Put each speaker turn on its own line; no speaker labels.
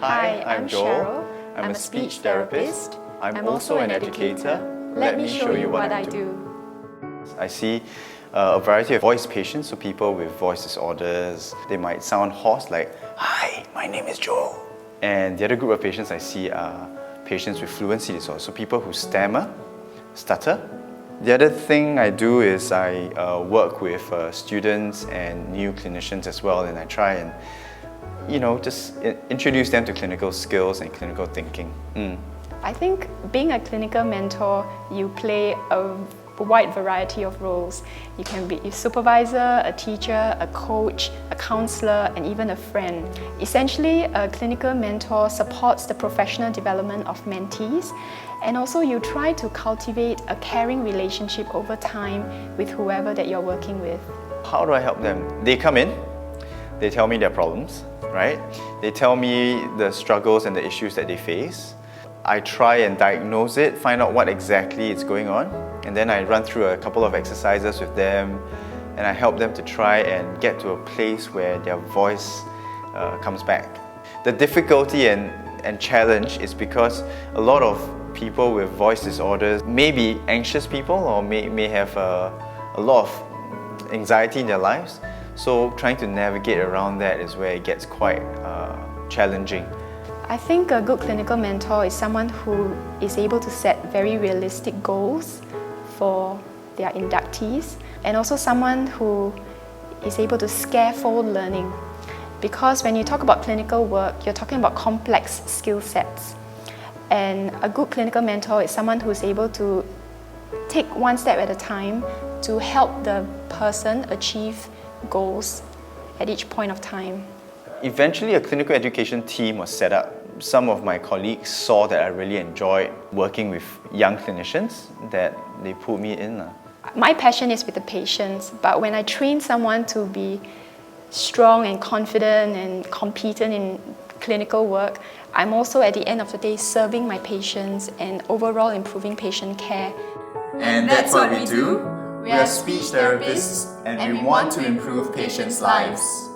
Hi, I'm Cheryl. I'm a speech therapist. I'm also an educator. Let me show you what I do.
I see a variety of voice patients, so people with voice disorders. They might sound hoarse like, "Hi, my name is Joel." And the other group of patients I see are patients with fluency disorders, so people who stammer, stutter. The other thing I do is I work with students and new clinicians as well, and I try and just introduce them to clinical skills and clinical thinking.
I think being a clinical mentor, you play a wide variety of roles. You can be a supervisor, a teacher, a coach, a counselor, and even a friend. Essentially, a clinical mentor supports the professional development of mentees, and also you try to cultivate a caring relationship over time with whoever that you're working with.
How do I help them? They come in, they tell me their problems, right? They tell me the struggles and the issues that they face. I try and diagnose it, find out what exactly is going on, and then I run through a couple of exercises with them, and I help them to try and get to a place where their voice comes back. The difficulty and challenge is because a lot of people with voice disorders may be anxious people or may have a lot of anxiety in their lives. So trying to navigate around that is where it gets quite challenging.
I think a good clinical mentor is someone who is able to set very realistic goals for their inductees, and also someone who is able to scaffold learning. Because when you talk about clinical work, you're talking about complex skill sets. And a good clinical mentor is someone who's able to take one step at a time to help the person achieve goals at each point of time.
Eventually, a clinical education team was set up. Some of my colleagues saw that I really enjoyed working with young clinicians, that they pulled me in.
My passion is with the patients, but when I train someone to be strong and confident and competent in clinical work, I'm also at the end of the day serving my patients and overall improving patient care.
And that's what we do. We are speech therapists and we want to improve patients' lives.